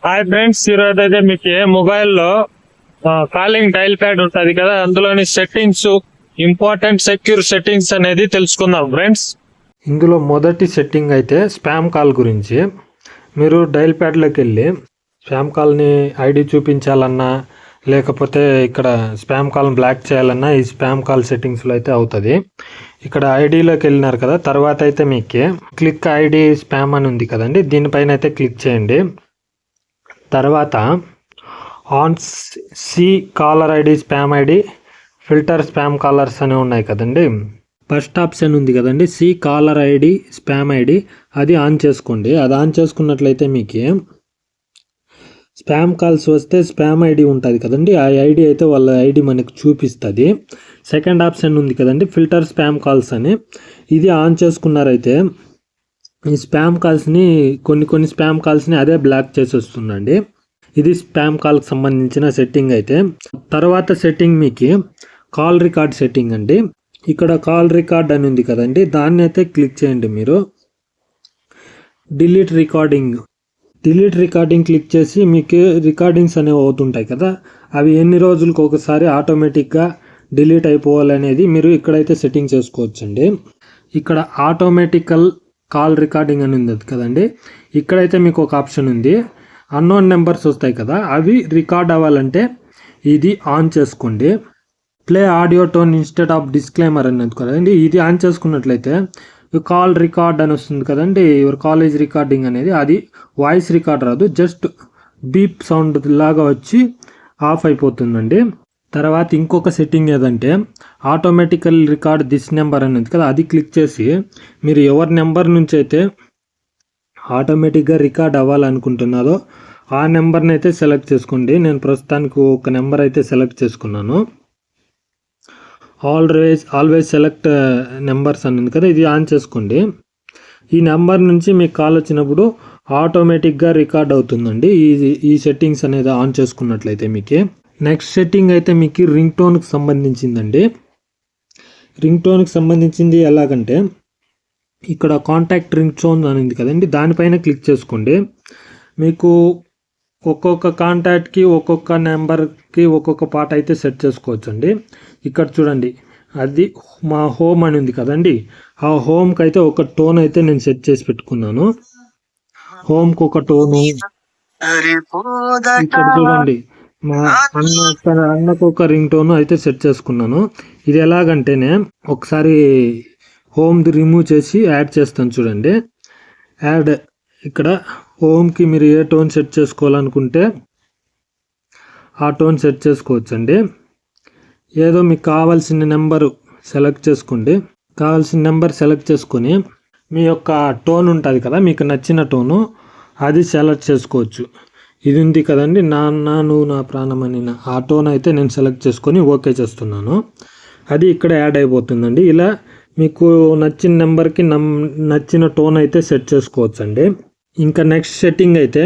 Hi friends, ఈరోజు అయితే మీకు మొబైల్లో కాలింగ్ డైల్ ప్యాడ్ ఉంటుంది కదా, అందులోని సెట్టింగ్స్, ఇంపార్టెంట్ సెక్యూర్ సెట్టింగ్స్ అనేది తెలుసుకుందాం ఫ్రెండ్స్. ఇందులో మొదటి సెట్టింగ్ అయితే స్పామ్ కాల్ గురించి. మీరు డైల్ ప్యాడ్లోకి వెళ్ళి స్పామ్ కాల్ని ఐడి చూపించాలన్నా లేకపోతే ఇక్కడ స్పామ్ కాల్ని బ్లాక్ చేయాలన్నా ఈ స్పామ్ కాల్ సెట్టింగ్స్లో అయితే అవుతుంది. ఇక్కడ ఐడిలోకి వెళ్ళినారు కదా, తర్వాత అయితే మీకు క్లిక్ ఐడి స్పామ్ అని ఉంది కదండి, దీనిపైన అయితే క్లిక్ చేయండి. తర్వాత on see caller ID, spam ID, filter spam callers అని ఉన్నాయి కదండి. ఫస్ట్ ఆప్షన్ ఉంది కదండి see caller ID spam ID, అది ఆన్ చేసుకోండి. అది ఆన్ చేసుకున్నట్లయితే మీకు స్పామ్ కాల్స్ వస్తే స్పామ్ ఐడి ఉంటుంది కదండి, ఆ ఐడి అయితే వాళ్ళ ఐడి మనకు చూపిస్తుంది. సెకండ్ ఆప్షన్ ఉంది కదండి ఫిల్టర్ స్పామ్ కాల్స్ అని, ఇది ఆన్ చేసుకున్నారైతే ఈ స్పామ్ కాల్స్ని కొన్ని స్పామ్ కాల్స్ని అదే బ్లాక్ చేసి వస్తుందండి. ఇది స్పామ్ కాల్కి సంబంధించిన సెట్టింగ్ అయితే. తర్వాత సెట్టింగ్ మీకు కాల్ రికార్డ్ సెట్టింగ్ అండి. ఇక్కడ కాల్ రికార్డ్ అని ఉంది కదండి, దాన్ని అయితే క్లిక్ చేయండి. మీరు డిలీట్ రికార్డింగ్ క్లిక్ చేసి మీకు రికార్డింగ్స్ అనేవి అవుతుంటాయి కదా, అవి ఎన్ని రోజులకు ఒకసారి ఆటోమేటిక్గా డిలీట్ అయిపోవాలనేది మీరు ఇక్కడైతే సెట్టింగ్ చేసుకోవచ్చండి. ఇక్కడ ఆటోమేటికల్ కాల్ రికార్డింగ్ అని ఉంది కదండి, ఇక్కడైతే మీకు ఒక ఆప్షన్ ఉంది. అన్నోన్ నెంబర్స్ వస్తాయి కదా, అవి రికార్డ్ అవ్వాలంటే ఇది ఆన్ చేసుకోండి. Play audio tone instead of disclaimer అనేది కదండి, ఇది ఆన్ చేసుకున్నట్లయితే కాల్ రికార్డ్ అని వస్తుంది కదండి, యువర్ కాలేజ్ రికార్డింగ్ అనేది, అది వాయిస్ రికార్డ్ రాదు, జస్ట్ బీప్ సౌండ్ లాగా వచ్చి ఆఫ్ అయిపోతుందండి. తర్వాత ఇంకొక సెట్టింగ్ ఏదంటే ఆటోమేటికల్ రికార్డ్ దిస్ నెంబర్ అనేది కదా, అది క్లిక్ చేసి మీరు ఎవరి నెంబర్ నుంచి అయితే ఆటోమేటిక్గా రికార్డ్ అవ్వాలనుకుంటున్నారో ఆ నెంబర్ని అయితే సెలెక్ట్ చేసుకోండి. నేను ప్రస్తుతానికి ఒక నెంబర్ అయితే సెలెక్ట్ చేసుకున్నాను. ఆల్వేస్ సెలెక్ట్ నెంబర్స్ అని ఉంది కదా, ఇది ఆన్ చేసుకోండి. ఈ నెంబర్ నుంచి మీకు కాల్ వచ్చినప్పుడు ఆటోమేటిక్గా రికార్డ్ అవుతుందండి ఈ సెట్టింగ్స్ అనేది ఆన్ చేసుకున్నట్లయితే. మీకు నెక్స్ట్ సెట్టింగ్ అయితే మీకు రింగ్ టోన్కి సంబంధించిందండి. రింగ్ టోన్కి సంబంధించింది ఎలాగంటే ఇక్కడ కాంటాక్ట్ రింగ్ టోన్ అని ఉంది కదండి, దానిపైన క్లిక్ చేసుకోండి. మీకు ఒక్కొక్క కాంటాక్ట్కి ఒక్కొక్క నెంబర్కి ఒక్కొక్క పాట అయితే సెట్ చేసుకోవచ్చు అండి. ఇక్కడ చూడండి, అది మా హోమ్ అని ఉంది కదండి, ఆ హోమ్కి అయితే ఒక టోన్ అయితే నేను సెట్ చేసి పెట్టుకున్నాను. హోమ్కి ఒక టోను. ఇక్కడ చూడండి, మా అన్నకు ఒక రింగ్ టోన్ అయితే సెట్ చేసుకున్నాను. ఇది ఎలాగంటేనే ఒకసారి హోమ్ది రిమూవ్ చేసి యాడ్ చేస్తాను చూడండి. యాడ్, ఇక్కడ హోమ్కి మీరు ఏ టోన్ సెట్ చేసుకోవాలనుకుంటే ఆ టోన్ సెట్ చేసుకోవచ్చండి. ఏదో మీకు కావాల్సిన నెంబరు సెలెక్ట్ చేసుకోండి. కావాల్సిన నెంబర్ సెలెక్ట్ చేసుకొని మీ యొక్క టోన్ ఉంటుంది కదా, మీకు నచ్చిన టోను అది సెలెక్ట్ చేసుకోవచ్చు. ఇది ఉంది కదండి, నువ్వు నా ప్రాణమని, ఆ టోన్ అయితే నేను సెలెక్ట్ చేసుకొని ఓకే చేస్తున్నాను. అది ఇక్కడ యాడ్ అయిపోతుందండి. ఇలా మీకు నచ్చిన నెంబర్కి నచ్చిన టోన్ అయితే సెట్ చేసుకోవచ్చండి. ఇంకా నెక్స్ట్ సెట్టింగ్ అయితే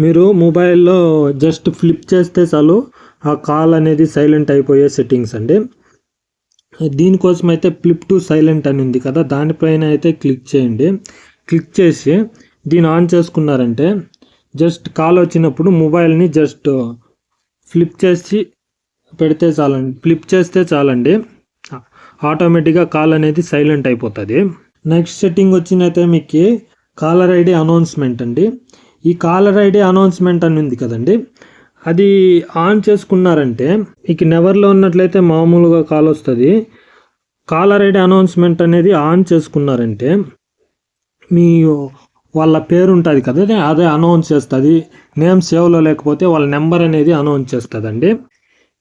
మీరు మొబైల్లో జస్ట్ ఫ్లిప్ చేస్తే చాలు ఆ కాల్ అనేది సైలెంట్ అయిపోయే సెట్టింగ్స్ అండి. దీనికోసం అయితే ఫ్లిప్ టు సైలెంట్ అని ఉంది కదా, దానిపైన అయితే క్లిక్ చేయండి. క్లిక్ చేసి దీన్ని ఆన్ చేసుకున్నారంటే జస్ట్ కాల్ వచ్చినప్పుడు మొబైల్ని జస్ట్ ఫ్లిప్ చేసి పెడితే చాలండి, ఫ్లిప్ చేస్తే చాలండి, ఆటోమేటిక్గా కాల్ అనేది సైలెంట్ అయిపోతుంది. నెక్స్ట్ సెట్టింగ్ వచ్చినైతే మీకు కాలర్ ఐడి అనౌన్స్మెంట్ అండి. ఈ కాలర్ ఐడి అనౌన్స్మెంట్ అని ఉంది కదండి, అది ఆన్ చేసుకున్నారంటే మీకు నెవర్లో ఉన్నట్లయితే మామూలుగా కాల్ వస్తుంది. కాలర్ ఐడి అనౌన్స్మెంట్ అనేది ఆన్ చేసుకున్నారంటే మీ వాళ్ళ పేరు ఉంటుంది కదా, అదే అనౌన్స్ చేస్తుంది. నేమ్ సేవ్లో లేకపోతే వాళ్ళ నెంబర్ అనేది అనౌన్స్ చేస్తుందండి.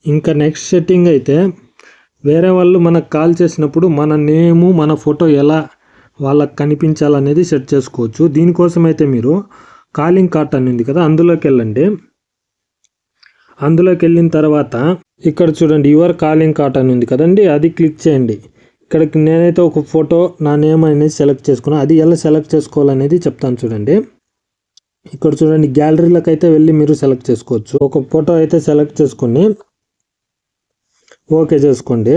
ఇంకా నెక్స్ట్ సెట్టింగ్ అయితే వేరే వాళ్ళు మనకు కాల్ చేసినప్పుడు మన నేము మన ఫోటో ఎలా వాళ్ళకి కనిపించాలనేది సెట్ చేసుకోవచ్చు. దీనికోసం అయితే మీరు కాలింగ్ కార్ట్ అని ఉంది కదా, అందులోకి వెళ్ళండి. అందులోకి వెళ్ళిన తర్వాత ఇక్కడ చూడండి యువర్ కాలింగ్ కార్ట్ అని ఉంది కదండి, అది క్లిక్ చేయండి. ఇక్కడికి నేనైతే ఒక ఫోటో నా నేమ్ అనేది సెలెక్ట్ చేసుకున్నాను. అది ఎలా సెలెక్ట్ చేసుకోవాలనేది చెప్తాను చూడండి. ఇక్కడ చూడండి, గ్యాలరీలోకి అయితే వెళ్ళి మీరు సెలెక్ట్ చేసుకోవచ్చు. ఒక ఫోటో అయితే సెలెక్ట్ చేసుకొని ఓకే చేసుకోండి.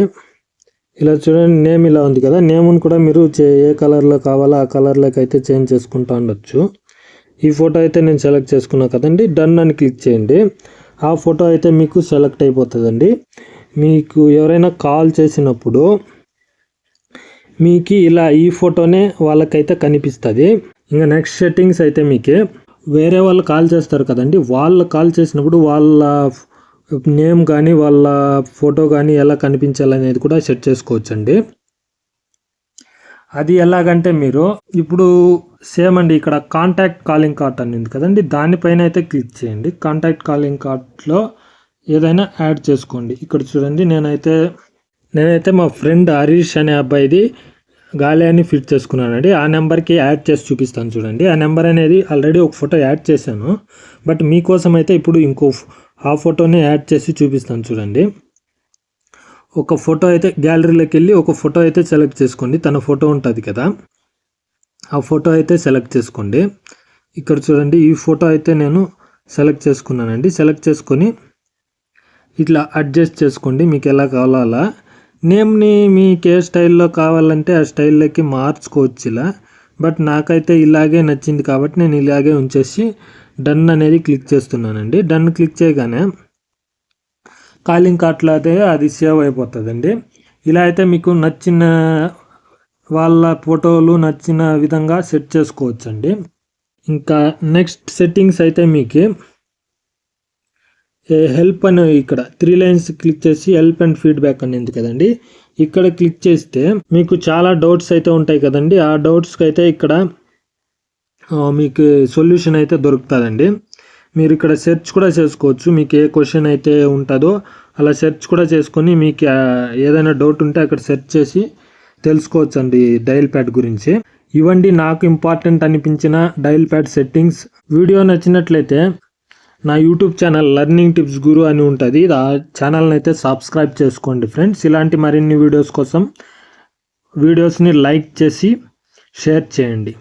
ఇలా చూడండి, నేమ్ ఇలా ఉంది కదా, నేమ్ని కూడా మీరు ఏ కలర్లో కావాలో ఆ కలర్లోకి అయితే చేంజ్ చేసుకుంటూ ఉండొచ్చు. ఈ ఫోటో అయితే నేను సెలెక్ట్ చేసుకున్నా కదండి, డన్ అని క్లిక్ చేయండి. ఆ ఫోటో అయితే మీకు సెలెక్ట్ అయిపోతుందండి. మీకు ఎవరైనా కాల్ చేసినప్పుడు మీకు ఇలా ఈ ఫోటోనే వాళ్ళకైతే కనిపిస్తుంది. ఇంకా నెక్స్ట్ సెట్టింగ్స్ అయితే మీకు వేరే వాళ్ళు కాల్ చేస్తారు కదండి, వాళ్ళు కాల్ చేసినప్పుడు వాళ్ళ నేమ్ కానీ వాళ్ళ ఫోటో కానీ ఎలా కనిపించాలనేది కూడా సెట్ చేసుకోవచ్చండి. అది ఎలాగంటే మీరు ఇప్పుడు సేమ్ అండి, ఇక్కడ కాంటాక్ట్ కాలింగ్ కార్డ్ అని ఉంది కదండి, దానిపైన అయితే క్లిక్ చేయండి. కాంటాక్ట్ కాలింగ్ కార్డ్లో ఏదైనా యాడ్ చేసుకోండి. ఇక్కడ చూడండి, నేనైతే మా ఫ్రెండ్ హరీష్ అనే అబ్బాయిది గాలి అని ఫిట్ చేసుకున్నానండి. ఆ నెంబర్కి యాడ్ చేసి చూపిస్తాను చూడండి. ఆ నెంబర్ అనేది ఆల్రెడీ ఒక ఫోటో యాడ్ చేశాను, బట్ మీకోసం అయితే ఇప్పుడు ఇంకో ఆ ఫోటోని యాడ్ చేసి చూపిస్తాను చూడండి. ఒక ఫోటో అయితే గ్యాలరీలోకి వెళ్ళి ఒక ఫోటో అయితే సెలెక్ట్ చేసుకోండి. తన ఫోటో ఉంటుంది కదా, ఆ ఫోటో అయితే సెలెక్ట్ చేసుకోండి. ఇక్కడ చూడండి, ఈ ఫోటో అయితే నేను సెలెక్ట్ చేసుకున్నానండి. సెలెక్ట్ చేసుకొని ఇట్లా అడ్జస్ట్ చేసుకోండి, మీకు ఎలా కావాలో అలా. నేమ్ని మీకు ఏ స్టైల్లో కావాలంటే ఆ స్టైల్లోకి మార్చుకోవచ్చు ఇలా, బట్ నాకైతే ఇలాగే నచ్చింది కాబట్టి నేను ఇలాగే ఉంచేసి డన్ అనేది క్లిక్ చేస్తున్నానండి. డన్ క్లిక్ చేయగానే కాలింగ్ కార్ట్లో అయితే అది సేవ్ అయిపోతుందండి. ఇలా అయితే మీకు నచ్చిన వాళ్ళ ఫోటోలు నచ్చిన విధంగా సెట్ చేసుకోవచ్చండి. ఇంకా నెక్స్ట్ సెట్టింగ్స్ అయితే మీకు హెల్ప్ అని ఇక్కడ 3 లైన్స్ క్లిక్ చేసి హెల్ప్ అండ్ ఫీడ్బ్యాక్ అని ఉంది కదండి, ఇక్కడ క్లిక్ చేస్తే మీకు చాలా డౌట్స్ అయితే ఉంటాయి కదండి. ఆ డౌట్స్కి అయితే ఇక్కడ మీకు సొల్యూషన్ అయితే దొరుకుతుందండి. మీరు ఇక్కడ సెర్చ్ కూడా చేసుకోవచ్చు. మీకు ఏ క్వశ్చన్ అయితే ఉంటుందో అలా సెర్చ్ కూడా చేసుకొని మీకు ఏదైనా డౌట్ ఉంటే అక్కడ సెర్చ్ చేసి తెలుసుకోవచ్చు అండి డయల్ ప్యాడ్ గురించి. ఇవండి నాకు ఇంపార్టెంట్ అనిపించిన డయల్ ప్యాడ్ సెట్టింగ్స్. వీడియో నచ్చినట్లయితే నా యూట్యూబ్ ఛానల్ లెర్నింగ్ టిప్స్ గురు అని ఉంటుంది, ఆ ఛానల్ని అయితే సబ్స్క్రైబ్ చేసుకోండి ఫ్రెండ్స్. ఇలాంటి మరిన్ని వీడియోస్ కోసం వీడియోస్ని లైక్ చేసి షేర్ చేయండి.